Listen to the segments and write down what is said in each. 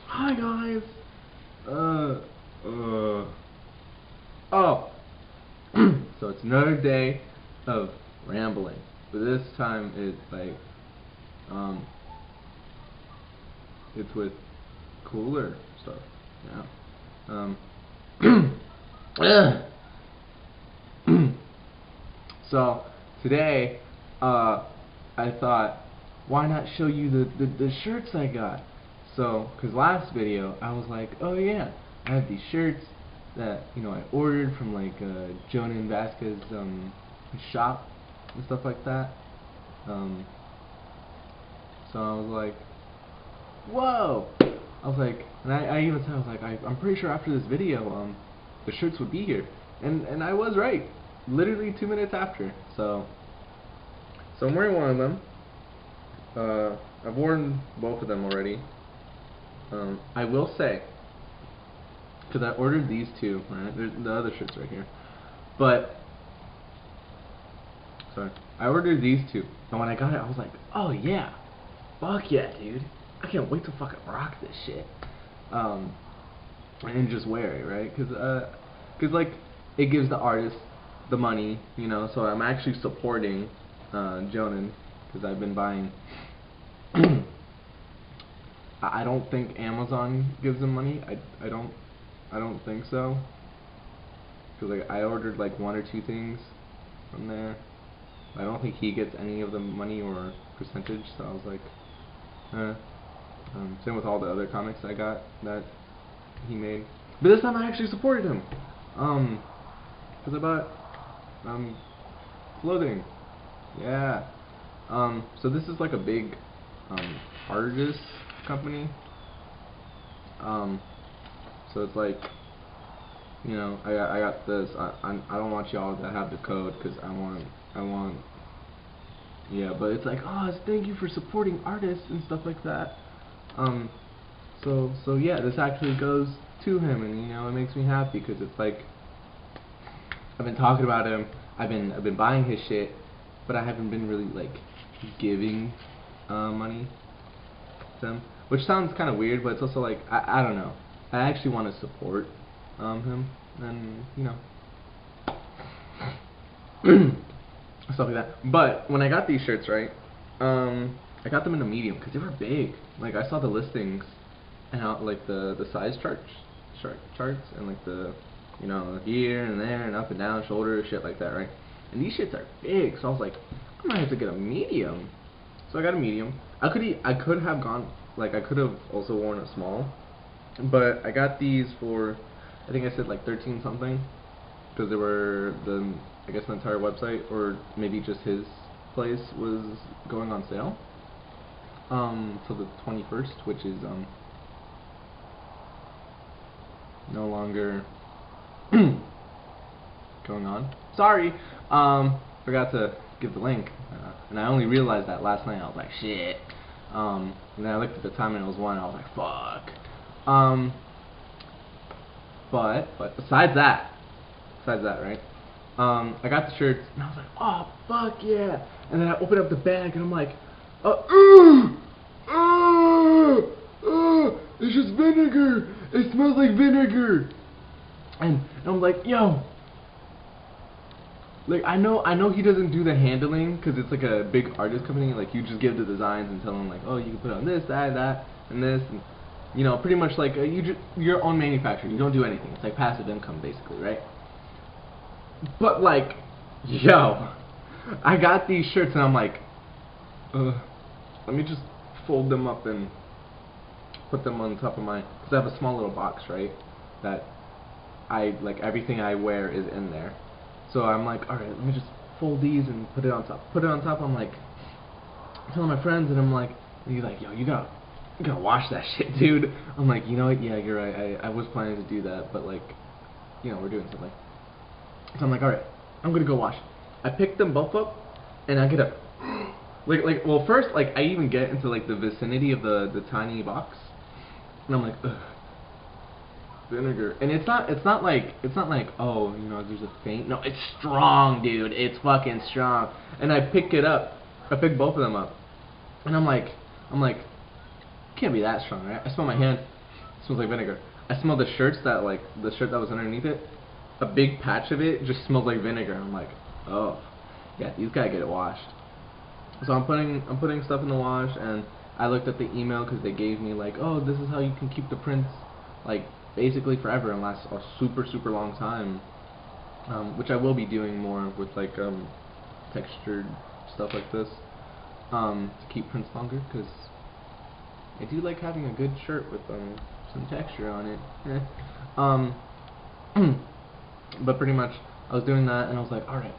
Hi guys. Oh. So it's another day of rambling, but this time it's like, it's with cooler stuff. Yeah. So today, I thought, why not show you the shirts I got? So, cause last video I was like, oh yeah, I have these shirts that I ordered from like Jhonen V's shop and stuff like that. So I was like, whoa! I was like, and I even said, I was like, I'm pretty sure after this video, the shirts would be here, and I was right, literally 2 minutes after. So I'm wearing one of them. I've worn both of them already. I will say, because I ordered these two, right? There's the other shirts right here, but sorry, I ordered these two, and when I got it, I was like, oh yeah, fuck yeah, dude! I can't wait to fucking rock this shit, and just wear it, right? Cause like it gives the artist the money, so I'm actually supporting Jhonen, because I've been buying. I don't think Amazon gives them money. I don't think so. Cause like I ordered like 1 or 2 things from there. I don't think he gets any of the money or percentage. So I was like, same with all the other comics I got that he made. But this time I actually supported him. Cause I bought clothing. Yeah. So this is like a big artist company. So it's like, I got this. I don't want y'all to have the code because I want. Yeah, but it's like, oh, thank you for supporting artists and stuff like that. So yeah, this actually goes to him, and it makes me happy because it's like I've been talking about him. I've been buying his shit, but I haven't been really like giving money to him, which sounds kind of weird, but it's also like I don't know. I actually want to support him, and stuff like that. But when I got these shirts, right, I got them in a medium because they were big. Like I saw the listings and how like the size charts, and like the here and there and up and down, shoulder, shit like that, right? And these shits are big, so I was like, I might have to get a medium. So I got a medium. I could have gone, like I could have also worn a small, but I got these for, I think I said like 13 something, because they were I guess the entire website, or maybe just his place, was going on sale till the 21st, which is no longer going on. Sorry, forgot to give the link, and I only realized that last night. I was like, shit. And then I looked at the time and it was 1. I was like, fuck. But besides that, right? I got the shirts and I was like, oh fuck yeah! And then I opened up the bag and I'm like, it's just vinegar. It smells like vinegar. And I'm like, yo. Like I know he doesn't do the handling because it's like a big artist company. Like you just give the designs and tell them like, oh, you can put on this, that, and this, and pretty much like your own manufacturer. You don't do anything. It's like passive income basically, right? But like, yo, I got these shirts and I'm like, let me just fold them up and put them on top of my, because I have a small little box, right? That like everything I wear is in there. So I'm like, alright, let me just fold these and put it on top. I'm like, telling my friends, and I'm like, and he's like, yo, you gotta wash that shit, dude. I'm like, you know what, yeah, you're right, I was planning to do that, but like, we're doing something. So I'm like, alright, I'm gonna go wash. I picked them both up, and I get a, well, first, like, I even get into like the vicinity of the tiny box, and I'm like, ugh. Vinegar, and it's not like oh there's a faint, it's strong, dude, it's fucking strong. And I pick both of them up, And I'm like, can't be that strong, right? I smell my hand. It smells like vinegar. I smell the shirts that like the shirt that was underneath it. A big patch of it just smelled like vinegar. I'm like, oh, yeah, these gotta get it washed. So I'm putting stuff in the wash, and I looked at the email because they gave me like, oh, this is how you can keep the prints like basically forever and last a super long time. Which I will be doing more with like textured stuff like this to keep prints longer, because I do like having a good shirt with some texture on it. But pretty much I was doing that, and I was like, all right,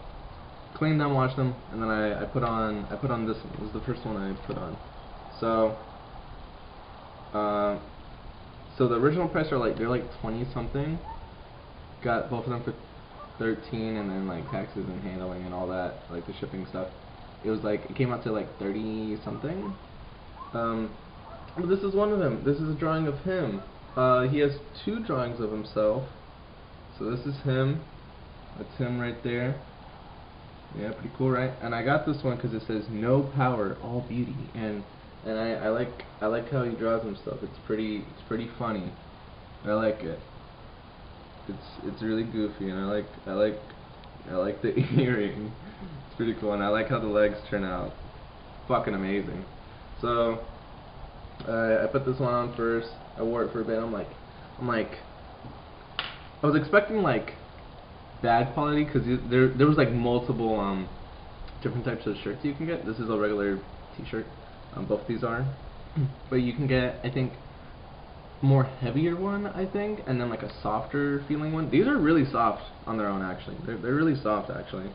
clean them, wash them, and then I put on this one. This was the first one I put on. So so the original price are like, they're like 20 something. Got both of them for 13, and then like taxes and handling and all that, like the shipping stuff. It came out to like 30 something. But this is one of them. This is a drawing of him. He has two drawings of himself. So this is him. That's him right there. Yeah, pretty cool, right? And I got this one because it says "No power, all beauty," and I like how he draws himself. It's pretty funny. I like it. It's really goofy, and I like the earring. It's pretty cool, and I like how the legs turn out. Fucking amazing. So I put this one on first. I wore it for a bit. I'm like, I was expecting like bad quality, because there was like multiple different types of shirts you can get. This is a regular t-shirt. Both these are, but you can get, I think, more heavier one, I think, and then like a softer feeling one. These are really soft on their own, actually. They're really soft, actually.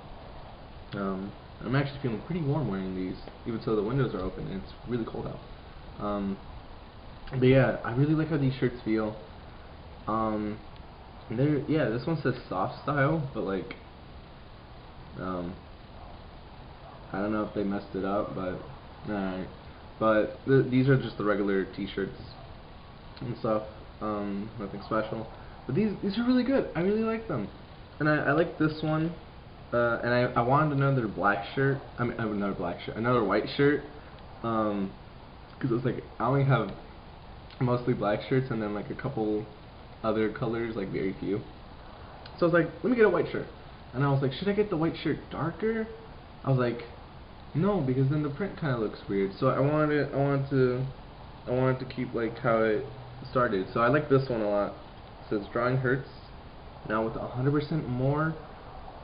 I'm actually feeling pretty warm wearing these, even though the windows are open and it's really cold out. But yeah, I really like how these shirts feel. Yeah, this one says soft style, but like, I don't know if they messed it up, but alright. But these are just the regular t-shirts and stuff, nothing special. But these are really good. I really like them, and I like this one. And I wanted another black shirt. I mean, another black shirt, another white shirt. Because it was like, I only have mostly black shirts, and then like a couple other colors, like very few. So I was like, let me get a white shirt. And I was like, should I get the white shirt darker? I was like, no, because then the print kind of looks weird. So I wanted to keep like how it started. So I like this one a lot. It says drawing hurts, now with 100% more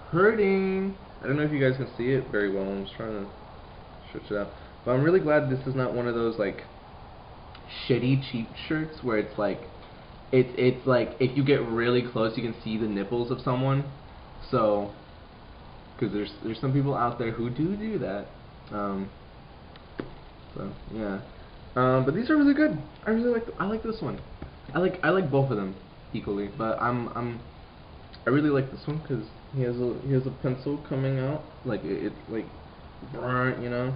hurting. I don't know if you guys can see it very well. I'm just trying to stretch it out. But I'm really glad this is not one of those like shitty cheap shirts where it's like it's like if you get really close you can see the nipples of someone. So because there's some people out there who do that. So yeah. But these are really good. I like this one. I like both of them equally, but I really like this one because he has a pencil coming out, like it's like, you know,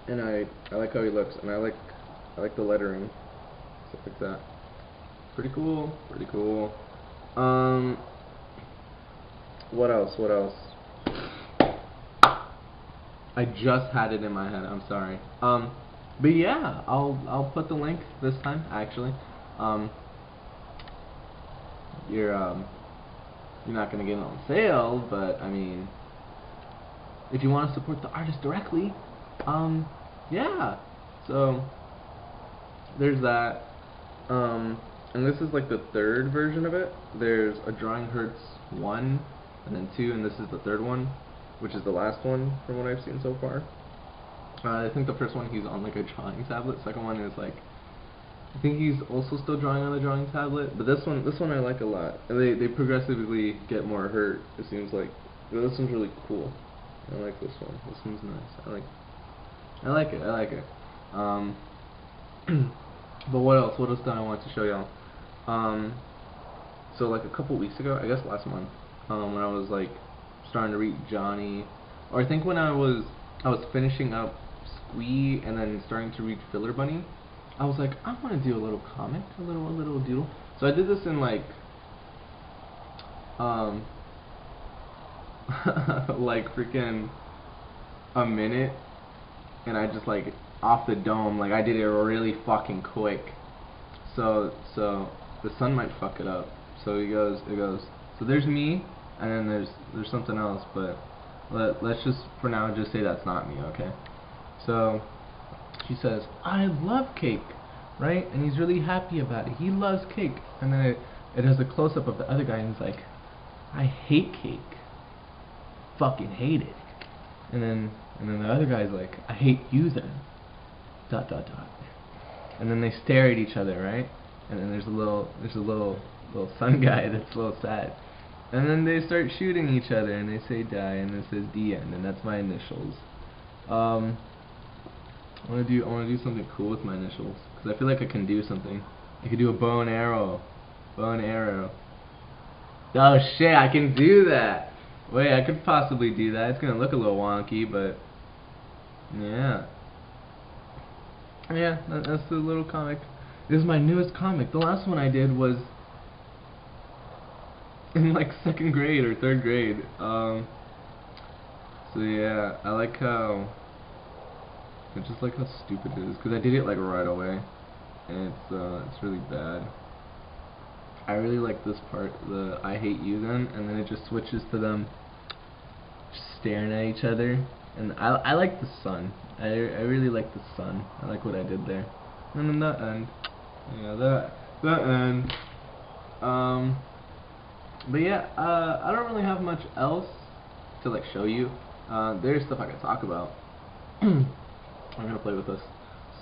and I like how he looks, and I like the lettering, stuff like that. Pretty cool. What else? I just had it in my head. I'm sorry. But yeah, I'll put the link this time. Actually, you're not gonna get it on sale, but I mean, if you want to support the artist directly, yeah. So there's that. And this is like the third version of it. There's a Drawing Hurts 1, and then 2, and this is the third one, which is the last one from what I've seen so far. I think the first one he's on like a drawing tablet. Second one is like, I think he's also still drawing on a drawing tablet. But this one I like a lot. And they progressively get more hurt, it seems like. But this one's really cool. I like this one. This one's nice. I like it. But what else? What else did I want to show y'all? So like a couple weeks ago, I guess last month, when I was like starting to read Johnny, or I think when I was finishing up Squee and then starting to read Filler Bunny, I was like, I want to do a little comic, a little doodle. So I did this in like like freaking a minute, and I just like off the dome. Like I did it really fucking quick. So the sun might fuck it up. So it goes. So there's me, and then there's something else, but let's just for now just say that's not me, okay? So she says, I love cake, right? And he's really happy about it. He loves cake. And then it has a close up of the other guy, and he's like, I hate cake. Fucking hate it. And then the other guy's like, I hate you then. ... And then they stare at each other, right? And then there's a little sun guy that's a little sad. And then they start shooting each other, and they say die, and it says the end, and that's my initials. I wanna do something cool with my initials, because I feel like I can do something. I could do a bow and arrow. Oh shit, I can do that! Wait, I could possibly do that. It's gonna look a little wonky, but yeah. Yeah, that's the little comic. This is my newest comic. The last one I did was in like 2nd grade or 3rd grade. So yeah, I like how stupid it is, because I did it like right away, and it's really bad. I really like this part, the I hate you then, and then it just switches to them just staring at each other, and I like the sun. I really like the sun. I like what I did there. And then that end. Yeah, that end. But yeah, I don't really have much else to like show you. There's stuff I can talk about. I'm gonna play with this.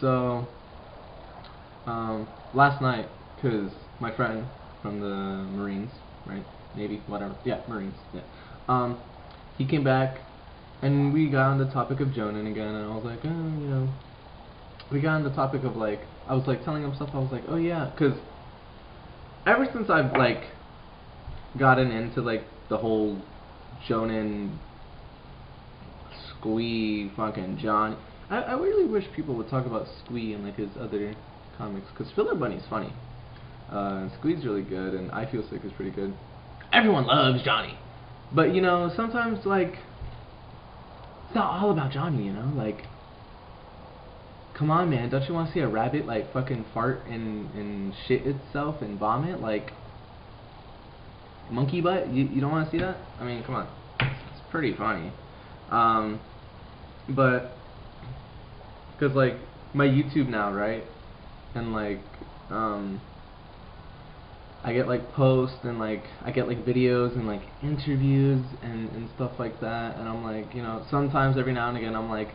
So, last night, cause my friend from the Marines, right? Navy, whatever. Yeah, Marines. Yeah. He came back, and we got on the topic of Jhonen again, and I was like, oh, you know. We got on the topic of like, I was like telling him stuff. I was like, oh yeah, cause ever since I've like gotten into like the whole Jhonen Squee fucking John, I really wish people would talk about Squee and like his other comics, cause Filler Bunny's funny. Squee's really good, and I Feel Sick is pretty good. Everyone loves Johnny, but you know, sometimes like it's not all about Johnny, you know, like come on man, don't you want to see a rabbit like fucking fart and shit itself and vomit like monkey butt? You don't want to see that? I mean, come on, it's pretty funny. But because like my YouTube now, right, and like I get like posts and like I get like videos and like interviews and stuff like that, and I'm like, you know, sometimes every now and again I'm like,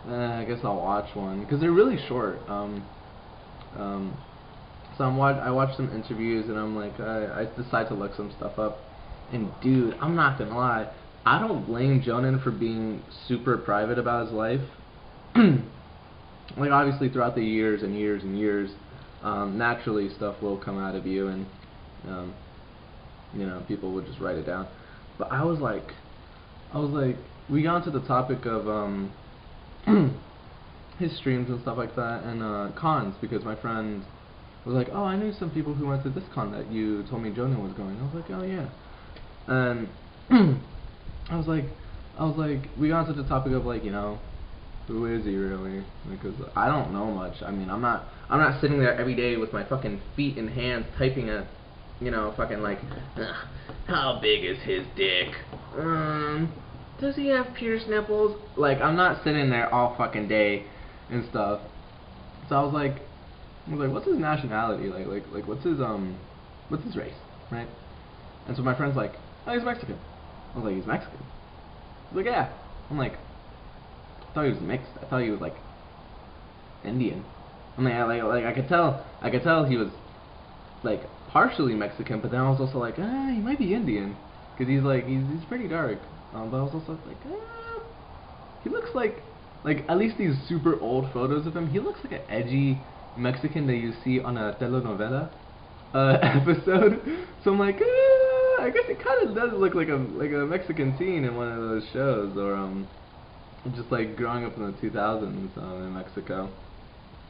I guess I'll watch one, because they're really short. So I watch some interviews, and I'm like, I decide to look some stuff up, and dude, I'm not gonna lie, I don't blame Jhonen for being super private about his life. Like obviously throughout the years and years and years, naturally stuff will come out of you, and you know, people will just write it down. But I was like, we got into the topic of his streams and stuff like that, and cons, because my friend was like, oh, I knew some people who went to this con that you told me Jhonen was going. I was like, oh yeah. And I was like, we got into the topic of like, you know, who is he really? Because I don't know much. I mean, I'm not sitting there every day with my fucking feet and hands typing at, you know, fucking like, how big is his dick? Does he have pierced nipples? Like, I'm not sitting there all fucking day and stuff. So I was like, what's his nationality? Like what's his race, right? And so my friend's like, oh, he's Mexican. I was like, he's Mexican? He's like, yeah. I'm like, I thought he was mixed. I thought he was like Indian. I mean, I could tell he was like partially Mexican, but then I was also like, he might be Indian, because he's pretty dark. But I was also like, he looks like at least these super old photos of him, he looks like an edgy Mexican that you see on a telenovela episode. So I'm like, I guess it kind of does look like a Mexican teen in one of those shows, or just like growing up in the 2000s in Mexico.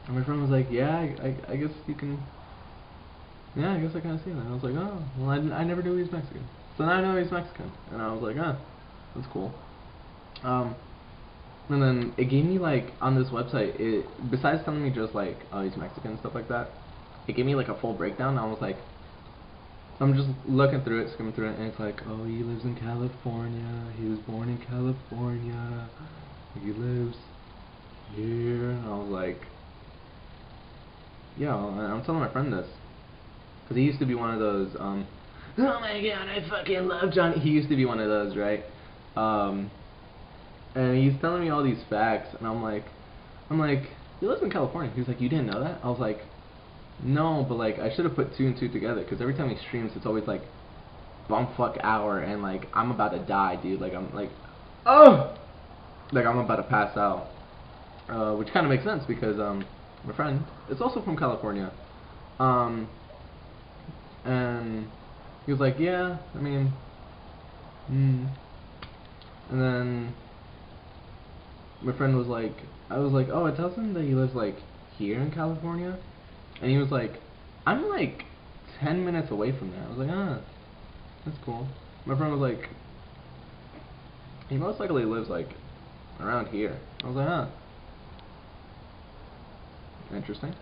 And my friend was like, yeah, I guess you can. Yeah, I guess I kind of see that. And I was like, oh, well, I never knew he was Mexican. So now I know he's Mexican, and I was like, oh, that's cool. And then it gave me like on this website, it besides telling me just like, oh, he's Mexican and stuff like that, it gave me like a full breakdown. And I was like, I'm just looking through it, skimming through it, and it's like, oh, he lives in California. He was born in California. He lives here. And I was like, yo, and I'm telling my friend this, because he used to be one of those, oh my god, I fucking love Johnny. He used to be one of those, right? And he's telling me all these facts, and I'm like, he lives in California. He's like, you didn't know that? I was like, no, but like, I should have put 2 and 2 together, because every time he streams, it's always like, bumfuck hour, and like, I'm about to die, dude. Like, I'm like, oh! Like, I'm about to pass out. Which kind of makes sense, because, my friend is also from California. And he was like, yeah, I mean, and then my friend was like, I was like, oh, it tells him that he lives like here in California, and he was like, I'm like 10 minutes away from there. I was like, ah, that's cool. My friend was like, he most likely lives like around here. I was like, ah, interesting.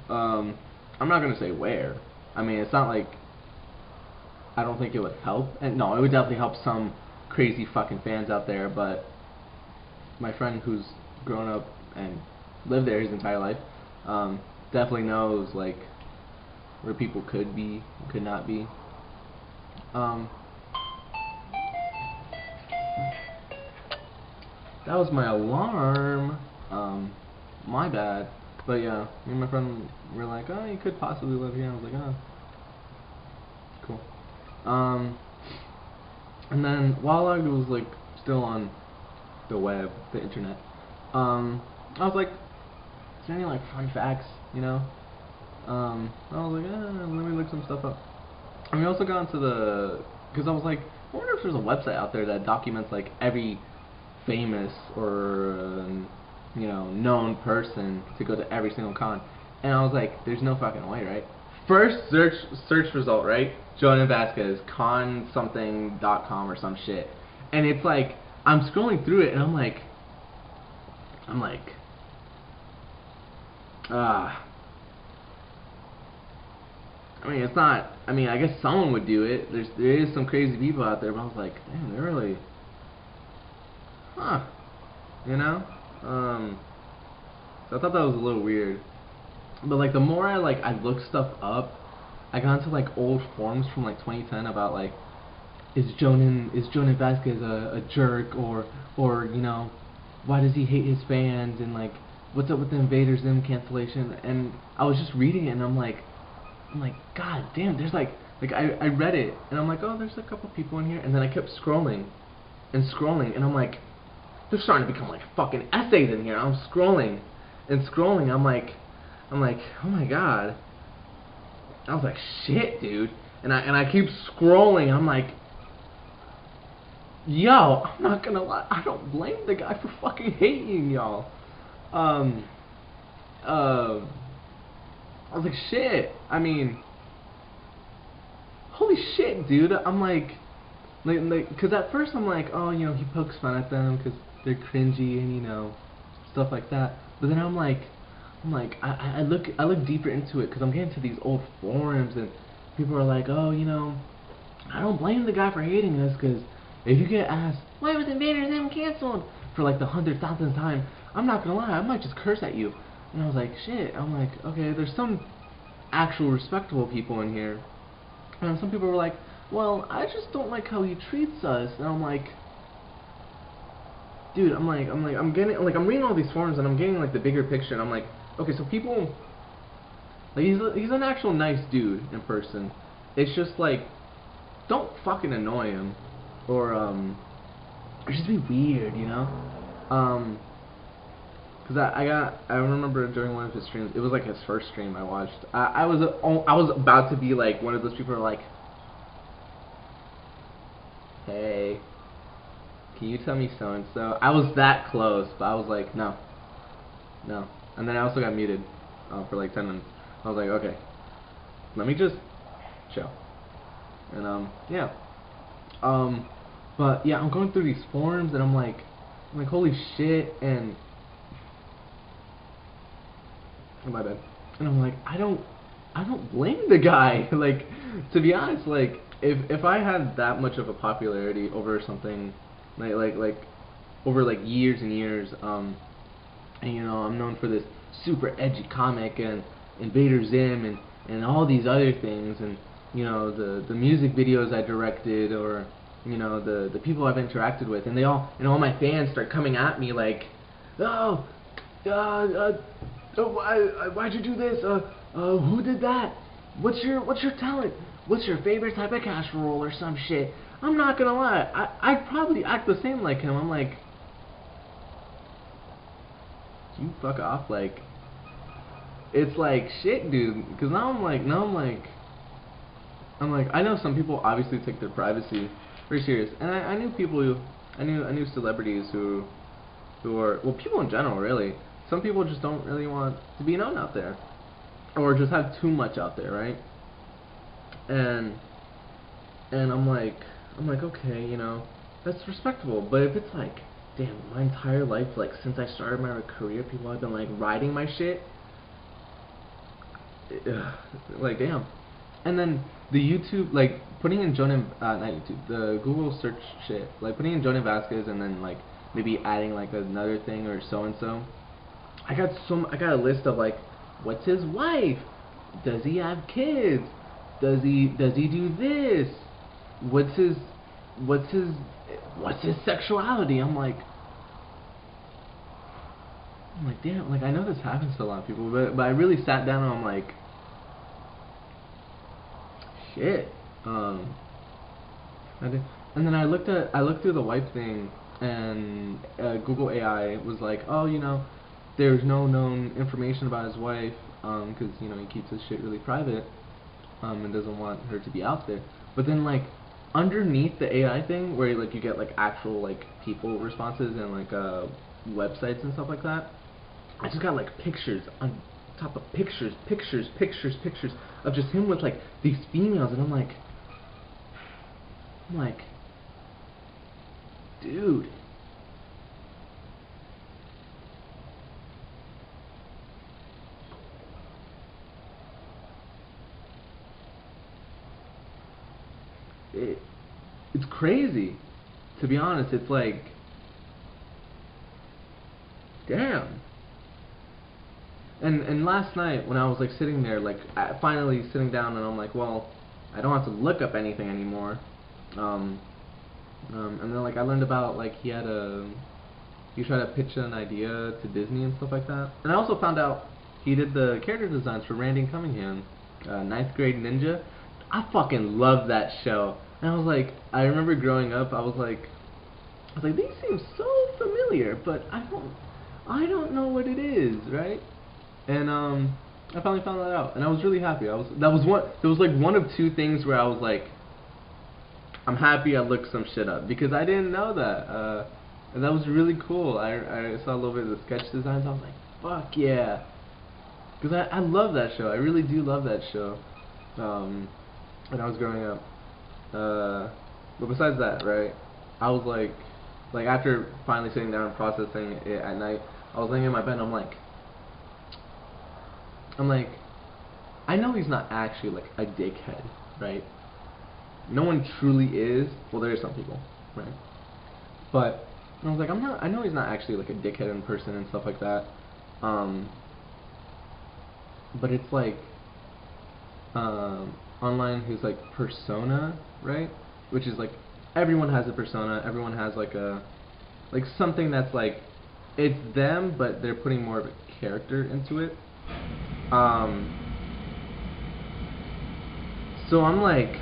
I'm not gonna say where. I mean, it's not like, I don't think it would help, and no, it would definitely help some crazy fucking fans out there, but my friend who's grown up and lived there his entire life, definitely knows like where people could be, could not be. That was my alarm. My bad. But yeah, me and my friend were like, oh, you could possibly live here. I was like, oh, cool. And then while I was like still on the web, the internet, I was like, is there any like fun facts, you know? I was like, let me look some stuff up. And we also got into because I was like, I wonder if there's a website out there that documents like every famous or you know, known person to go to every single con. And I was like, there's no fucking way, right? First search result, right? Jhonen Vasquez, consomething.com or some shit. And it's like, I'm scrolling through it and I'm like, I mean, it's not, I mean, I guess someone would do it. There is some crazy people out there, but I was like, damn, they're really, huh, you know? So I thought that was a little weird. But like, the more I looked stuff up, I got into like old forums from like 2010 about like, is Jhonen Vasquez a jerk, or you know, why does he hate his fans, and like, what's up with the Invader Zim cancellation? And I was just reading it and I'm like, god damn, there's like I read it and I'm like, oh, there's a couple people in here, and then I kept scrolling and scrolling and I'm like, they're starting to become like fucking essays in here. I'm scrolling and scrolling. I'm like, oh my god. I was like, shit, dude. And I keep scrolling. I'm like, yo, I'm not gonna lie, I don't blame the guy for fucking hating y'all. I was like, shit. I mean, holy shit, dude. I'm like, because at first I'm like, oh, you know, he pokes fun at them because they're cringy and, you know, stuff like that. But then I'm like, I look deeper into it because I'm getting to these old forums and people are like, oh, you know, I don't blame the guy for hating us, because if you get asked, why was Invader Zim canceled for like the 100,000th time, I'm not gonna lie, I might just curse at you. And I was like, shit. I'm like, okay, there's some actual respectable people in here. And some people were like, well, I just don't like how he treats us. And I'm like, dude, I'm reading all these forums and I'm getting like the bigger picture. And I'm like, okay, so people, like, he's an actual nice dude in person. It's just like, don't fucking annoy him, or just be weird, you know? Cause I remember during one of his streams, it was like his first stream I watched. I was about to be like one of those people who are like, hey, can you tell me so and so? I was that close, but I was like, no. And then I also got muted for like 10 minutes. I was like, okay, let me just chill. And yeah. But yeah, I'm going through these forums and I'm like, I'm like, holy shit, and oh, my bad. And I'm like, I don't blame the guy. Like, to be honest, like, if I had that much of a popularity over something, like over like years and years, and you know, I'm known for this super edgy comic and Invader Zim and all these other things, and you know, the music videos I directed, or you know, the people I've interacted with, and all my fans start coming at me like, oh, why'd you do this? Who did that? What's your talent? What's your favorite type of casserole or some shit? I'm not gonna lie, I'd probably act the same like him. I'm like, you fuck off, like, it's like, shit, dude, because now I'm like, I know some people obviously take their privacy very serious, and I knew people who, I knew celebrities who are, well, people in general, really. Some people just don't really want to be known out there, or just have too much out there, right? And I'm like, okay, you know, that's respectable. But if it's like, damn, my entire life, like since I started my career, people have been like riding my shit, like damn. And then the YouTube, like putting in Jhonen, not YouTube, the Google search shit, like putting in Jhonen Vasquez and then like maybe adding like another thing or so and so. I got a list of like, what's his wife? Does he have kids? Does he do this? What's his sexuality? I'm like, damn, like I know this happens to a lot of people, but I really sat down and I'm like, shit. And then I looked through the wife thing, and Google AI was like, oh, you know, there's no known information about his wife, because you know he keeps his shit really private, and doesn't want her to be out there. But then like underneath the AI thing, where like you get like actual like people responses and like websites and stuff like that, I just got like pictures on top of pictures of just him with like these females, and I'm like, dude. It's crazy, to be honest. It's like, damn. And last night when I was like sitting there, like finally sitting down, and I'm like, well, I don't have to look up anything anymore. And then like I learned about like he tried to pitch an idea to Disney and stuff like that. And I also found out he did the character designs for Randy Cunningham, Ninth Grade Ninja. I fucking love that show. And I was like, I remember growing up, I was like, these seem so familiar, but I don't know what it is, right? And I finally found that out, and I was really happy. There was like one of two things where I was like, I'm happy I looked some shit up, because I didn't know that. And that was really cool. I saw a little bit of the sketch designs. I was like, fuck yeah, because I love that show. I really do love that show. When I was growing up. But besides that, right, I was like after finally sitting down and processing it at night, I was laying in my bed and I'm like, I know he's not actually like a dickhead, right? No one truly is. Well, there are some people, right? But I was like, I know he's not actually like a dickhead in person and stuff like that. But it's like, online, his like persona, right? Which is like, everyone has a persona. Everyone has like something that's like, it's them, but they're putting more of a character into it. So I'm like,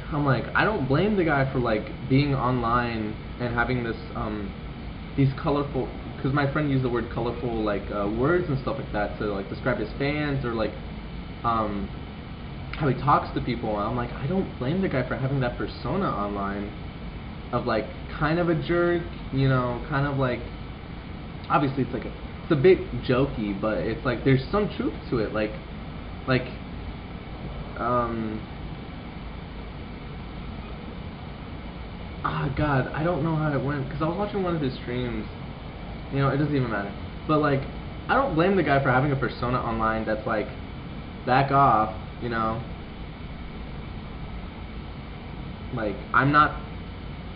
I don't blame the guy for like being online and having this these colorful, because my friend used the word colorful like words and stuff like that to like describe his fans, or like how he talks to people. And I'm like, I don't blame the guy for having that persona online of like kind of a jerk, you know, kind of like, obviously it's like it's a bit jokey, but it's like there's some truth to it, like God, I don't know how it went, because I was watching one of his streams, You know, it doesn't even matter. But like, I don't blame the guy for having a persona online that's like, back off, you know. Like, I'm not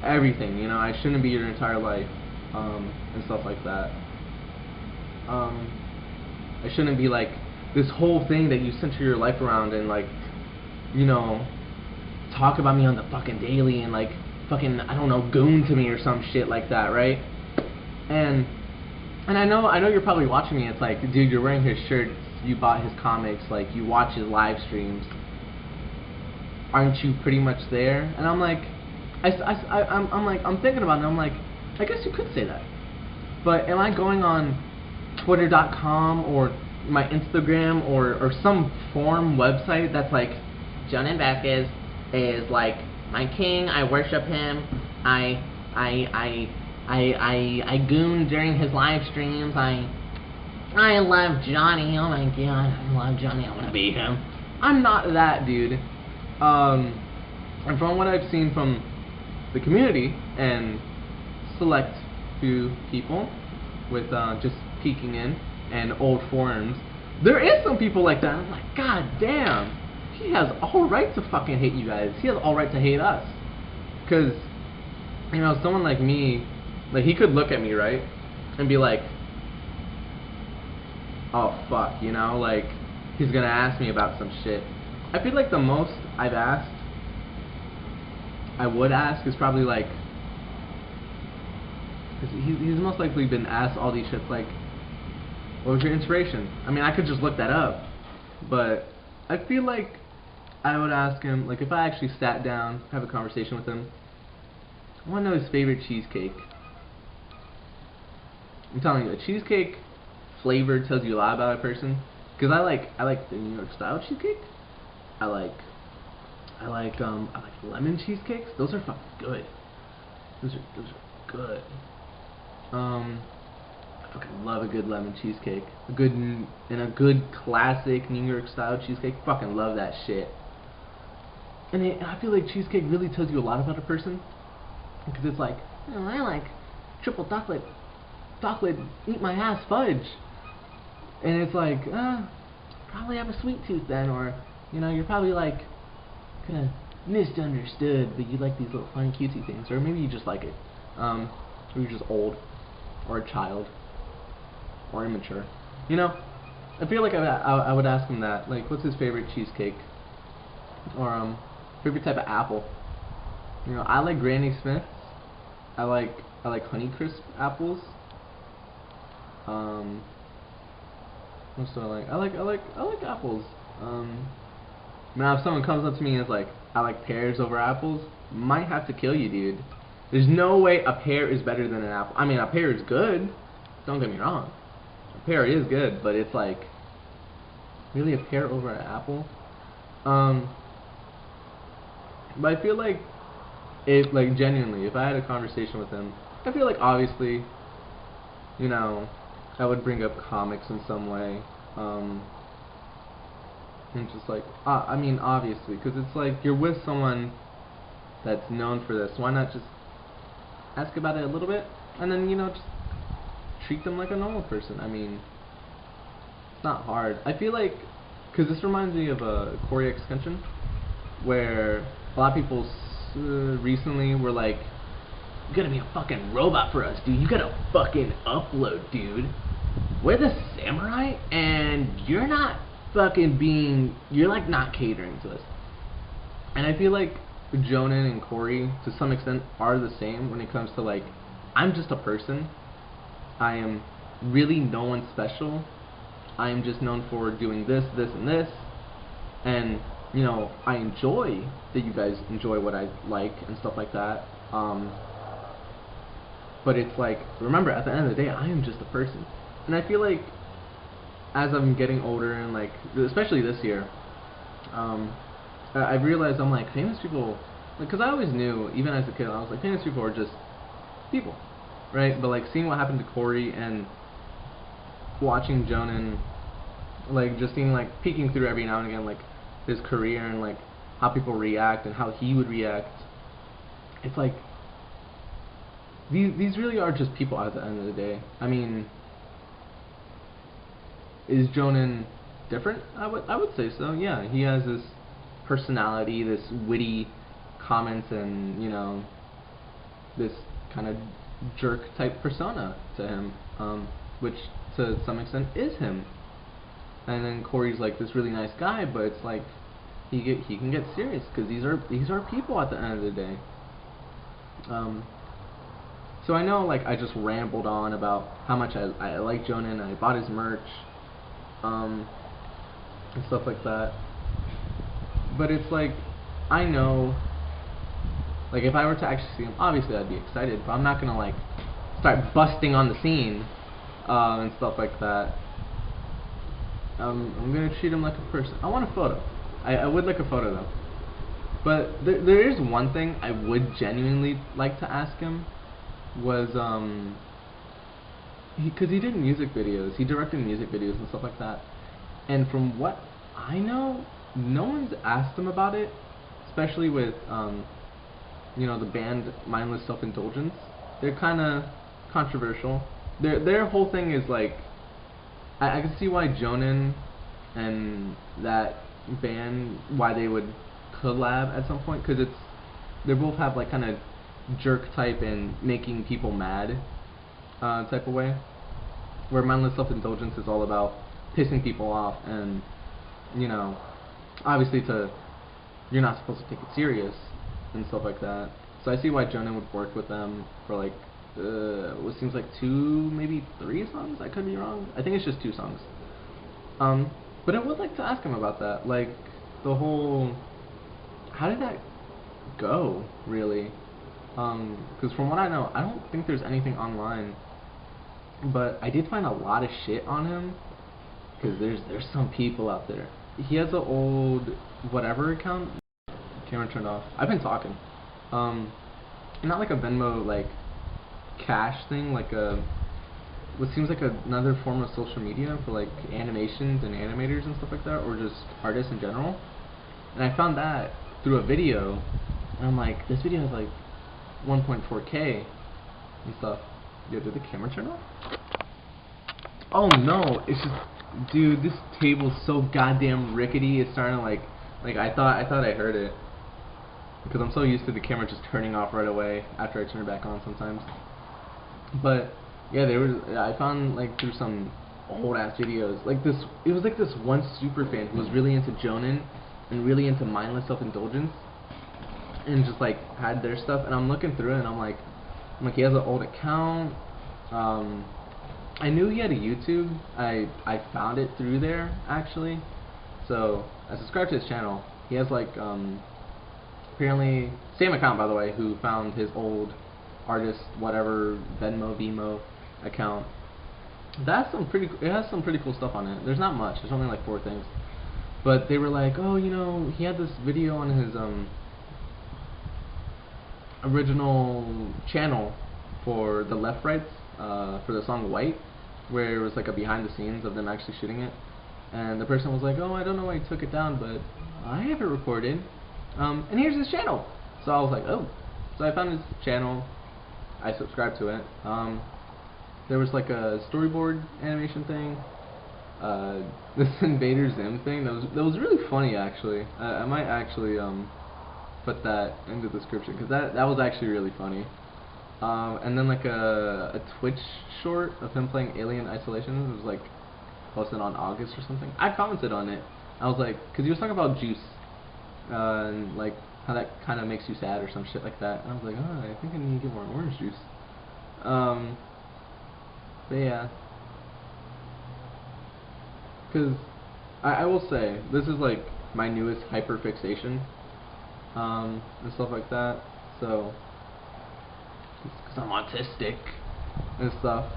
everything, you know. I shouldn't be your entire life, and stuff like that. I shouldn't be like this whole thing that you center your life around and like, you know, talk about me on the fucking daily and like fucking, I don't know, goon to me or some shit like that, right? And I know you're probably watching me. It's like, dude, you're wearing his shirts, you bought his comics, like you watch his live streams. Aren't you pretty much there? And I'm like, I'm thinking about it. And I'm like, I guess you could say that. But am I going on Twitter.com or my Instagram or some forum website that's like, Jhonen V is like my king. I worship him. I goon during his live streams. I love Johnny. Oh my god, I love Johnny. I want to be him. I'm not that dude. And from what I've seen from the community and select few people with just peeking in and old forums, there is some people like that. I'm like, god damn, he has all right to fucking hate you guys. He has all right to hate us. Because, you know, someone like me, like, he could look at me, right, and be like, oh fuck, you know, like, he's gonna ask me about some shit. I feel like the most I would ask is probably like, cause he's most likely been asked all these shits like, what was your inspiration? I mean, I could just look that up, but I feel like I would ask him, like, if I actually sat down, have a conversation with him, I want to know his favorite cheesecake. I'm telling you, a cheesecake flavor tells you a lot about a person. Cause I like the New York style cheesecake. I like lemon cheesecakes. Those are fucking good. Those are good. I fucking love a good lemon cheesecake. A good classic New York style cheesecake. Fucking love that shit. And I feel like cheesecake really tells you a lot about a person. Because it's like, oh, I like triple chocolate, eat my ass fudge. And it's like, probably have a sweet tooth then, or, you know, you're probably like, kind of misunderstood, but you like these little fun cutesy things, or maybe you just like it, or you're just old, or a child, or immature, you know. I feel like I would ask him that, like, what's his favorite cheesecake, or favorite type of apple. You know, I like Granny Smiths. I like Honeycrisp apples. What do I like? I like apples. Now if someone comes up to me and is like, I like pears over apples, might have to kill you, dude. There's no way a pear is better than an apple. I mean, a pear is good. Don't get me wrong. A pear is good, but it's like, really, a pear over an apple? But I feel like, if, like, genuinely, if I had a conversation with him, I feel like, obviously, you know, I would bring up comics in some way, and just like, I mean, obviously, because it's like, you're with someone that's known for this, why not just ask about it a little bit, and then, you know, just treat them like a normal person. I mean, it's not hard. I feel like, because this reminds me of a Corey extension, where a lot of people recently were like, you gotta be a fucking robot for us, dude. You gotta fucking upload, dude. We're the samurai, and you're not fucking you're like not catering to us. And I feel like Jhonen and Corey, to some extent, are the same when it comes to, like, I'm just a person. I am really no one special. I am just known for doing this, this, and this. And, you know, I enjoy that you guys enjoy what I like and stuff like that. But it's like, remember, at the end of the day, I am just a person. And I feel like, as I'm getting older, and like, especially this year, I've realized I'm like, famous people, because I always knew, even as a kid, I was like, famous people are just people, right? But like, seeing what happened to Corey and watching Jhonen, like, just seeing, like, peeking through every now and again, like, his career and like how people react and how he would react, it's like, these really are just people at the end of the day. I mean, is Jhonen different? I would say so. Yeah, he has this personality, this witty comments, and this kind of jerk type persona to him, which to some extent is him. And then Corey's like this really nice guy, but it's like he can get serious because these are people at the end of the day. So I know like I just rambled on about how much I like Jhonen, I bought his merch, and stuff like that. But it's like I know, like if I were to actually see him, obviously I'd be excited, but I'm not gonna like start busting on the scene and stuff like that. I'm gonna treat him like a person. I want a photo. I would like a photo though. But there is one thing I would genuinely like to ask him was because he did music videos, he directed music videos and stuff like that. And from what I know, no one's asked him about it, especially with the band Mindless Self-Indulgence. They're kind of controversial. Their whole thing is like, I can see why Jhonen and that band, why they would collab at some point, because they both have like kind of jerk type and making people mad type of way, where Mindless Self-Indulgence is all about pissing people off, and obviously you're not supposed to take it serious and stuff like that. So I see why Jhonen would work with them for like what seems like 2, maybe 3 songs. I could be wrong. I think it's just 2 songs. But I would like to ask him about that, like the whole, how did that go really? Because from what I know, I don't think there's anything online, but I did find a lot of shit on him, because there's some people out there. He has an old whatever account. Camera turned off. I've been talking. Not like a Venmo like cash thing, like what seems like another form of social media for like animations and animators and stuff like that, or just artists in general. And I found that through a video, and I'm like, this video has like 1.4K and stuff. Yo, did the camera turn off? Oh no, it's just, dude, this table's so goddamn rickety. It's starting to like I thought I heard it, because I'm so used to the camera just turning off right away after I turn it back on sometimes. But yeah, I found like through some old ass videos, like this, it was like this one super fan who was really into Jhonen and really into Mindless Self-Indulgence, and just like had their stuff, and I'm looking through it and I'm like he has an old account. I knew he had a YouTube. I found it through there actually, so I subscribed to his channel. He has like apparently same account, by the way, who found his old artist whatever Vimo account. It has some pretty cool stuff on it. There's not much. There's only like 4 things. But they were like, oh, he had this video on his original channel for the Left Rights for the song White, where it was like a behind the scenes of them actually shooting it. And the person was like, oh, I don't know why you took it down, but I have it recorded. And here's his channel. So I was like, oh. So I found his channel. I subscribed to it. There was like a storyboard animation thing. This Invader Zim thing that was really funny actually. I might actually put that in the description, because that was actually really funny. And then like a Twitch short of him playing Alien Isolation. It was like posted on August or something. I commented on it. I was like, because he was talking about juice and like how that kind of makes you sad or some shit like that. And I was like, oh, I think I need to get more orange juice. But yeah, because I will say this is like my newest hyperfixation and stuff like that. So because I'm autistic and stuff.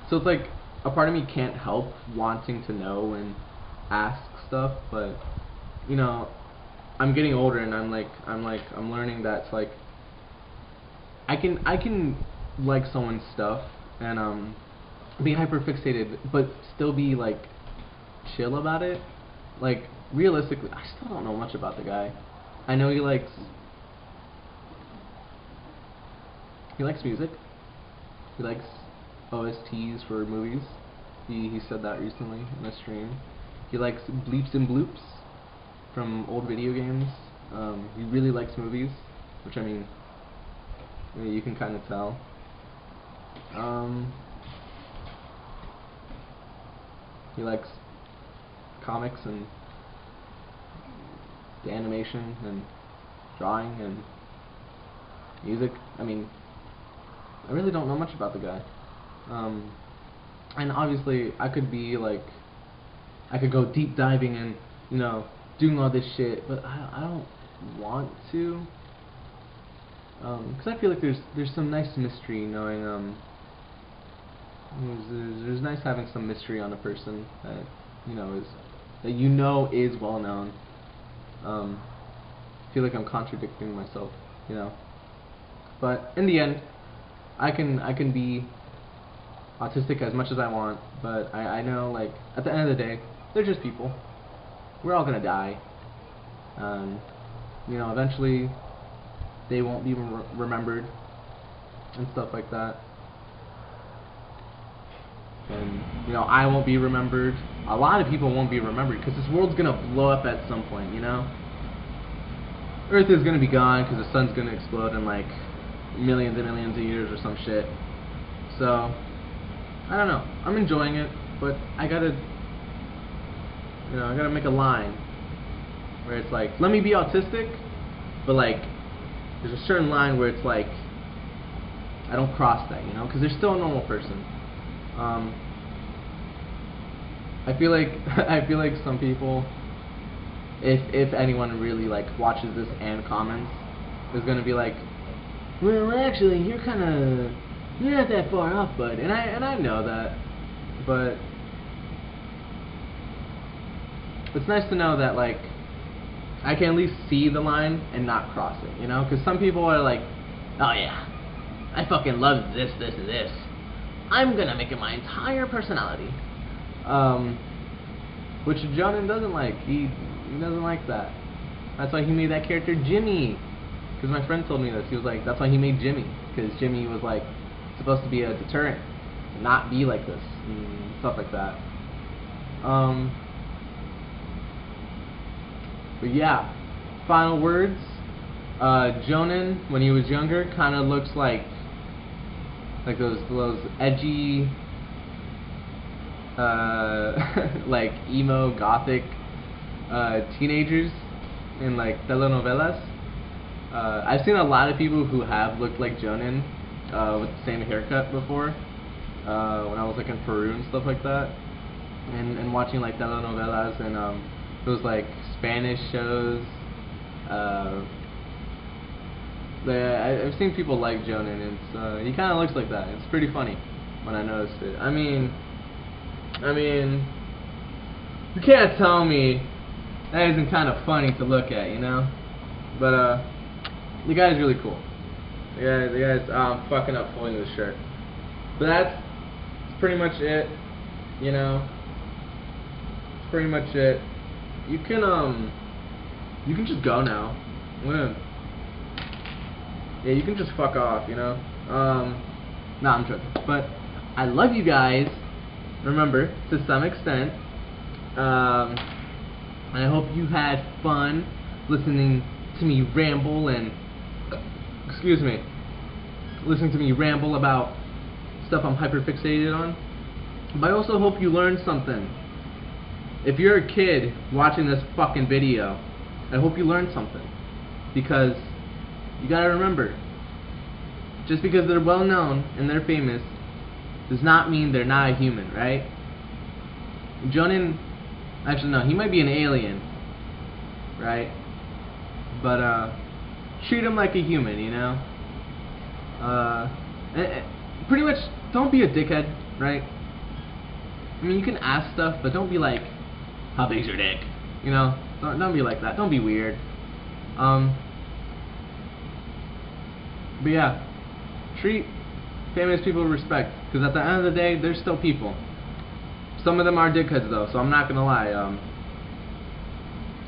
So it's like a part of me can't help wanting to know and ask stuff, but I'm getting older, and I'm learning that it's like I can like someone's stuff and be hyperfixated, but still be like chill about it. Like realistically, I still don't know much about the guy. I know he likes he likes music. He likes OSTs for movies. He said that recently in a stream. He likes bleeps and bloops from old video games. He really likes movies, which I mean you can kind of tell. He likes comics and the animation and drawing and music. I mean, I really don't know much about the guy. And obviously, I could be like, I could go deep diving and, you know, doing all this shit, but I don't want to, because I feel like there's some nice mystery knowing, there's nice having some mystery on a person that is well known. I feel like I'm contradicting myself, you know, but in the end, I can be autistic as much as I want, but I know, like, at the end of the day, they're just people. We're all gonna die. You know, eventually they won't be remembered and stuff like that. And, you know, I won't be remembered. A lot of people won't be remembered because this world's gonna blow up at some point, you know? Earth is gonna be gone because the sun's gonna explode in like millions and millions of years or some shit. So, I don't know. I'm enjoying it, but I gotta make a line where it's like, let me be autistic, but like, there's a certain line where it's like, I don't cross that, you know, because they're still a normal person. I feel like some people, if anyone really like watches this and comments, is gonna be like, well, actually, you're not that far off, bud, and I know that, but it's nice to know that, like, I can at least see the line and not cross it, you know, because some people are like, oh yeah, I fucking love this, this, and this. I'm gonna make it my entire personality. Which Jhonen doesn't like. He doesn't like that. That's why he made that character Jimmy. Because my friend told me this. He was like, that's why he made Jimmy. Because Jimmy was like supposed to be a deterrent, not be like this and stuff like that. But yeah, final words. Jhonen, when he was younger, kind of looks like those edgy, like emo gothic teenagers in like telenovelas. I've seen a lot of people who have looked like Jhonen with the same haircut before, when I was like in Peru and stuff like that, and watching like telenovelas and those like Spanish shows. I've seen people like Jhonen, and he kind of looks like that. It's pretty funny when I noticed it. I mean, you can't tell me that isn't kind of funny to look at, you know? But, the guy's really cool. The guy's, I'm fucking up folding the shirt. But that's pretty much it, you know? That's pretty much it. You can just go now. Yeah, you can just fuck off, you know? Nah, I'm joking. But I love you guys, remember, to some extent. And I hope you had fun listening to me ramble and, listening to me ramble about stuff I'm hyperfixated on. But I also hope you learned something. If you're a kid watching this fucking video, I hope you learned something. Because you gotta remember, just because they're well known and they're famous does not mean they're not a human, right? Jhonen, actually no, he might be an alien, right? But treat him like a human, you know? Pretty much, don't be a dickhead, right? I mean, you can ask stuff, but don't be like, how big's your dick? You know? Don't be like that. Don't be weird. But yeah, treat famous people with respect, because at the end of the day, they're still people. Some of them are dickheads though, so I'm not gonna lie.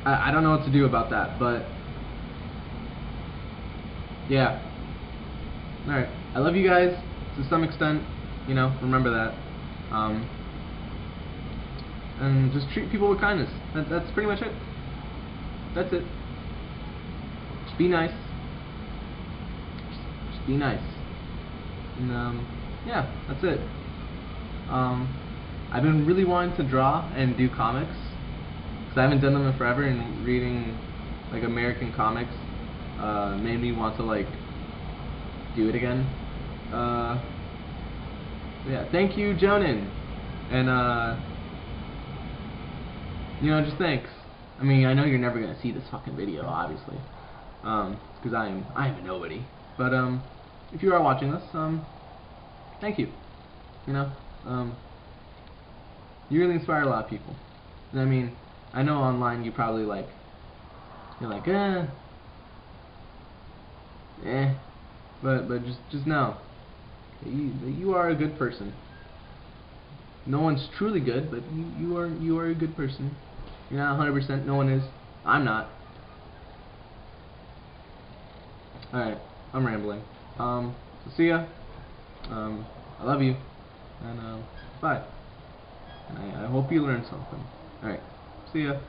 I don't know what to do about that, but yeah. Alright. I love you guys to some extent, you know, remember that. And just treat people with kindness. That's pretty much it. That's it. Just be nice. Just be nice. And yeah, that's it. I've been really wanting to draw and do comics, because I haven't done them in forever, and reading like American comics made me want to like do it again. Yeah, thank you, Jhonen, and you know, just thanks. I mean, I know you're never gonna see this fucking video, obviously, because I am a nobody. But if you are watching this, thank you. You know, you really inspire a lot of people. And I mean, I know online you probably like, you're like, but just know that you are a good person. No one's truly good, but you are a good person. You're not 100%. No one is. I'm not. All right, I'm rambling. So see ya. I love you, and bye. And I hope you learned something. All right, see ya.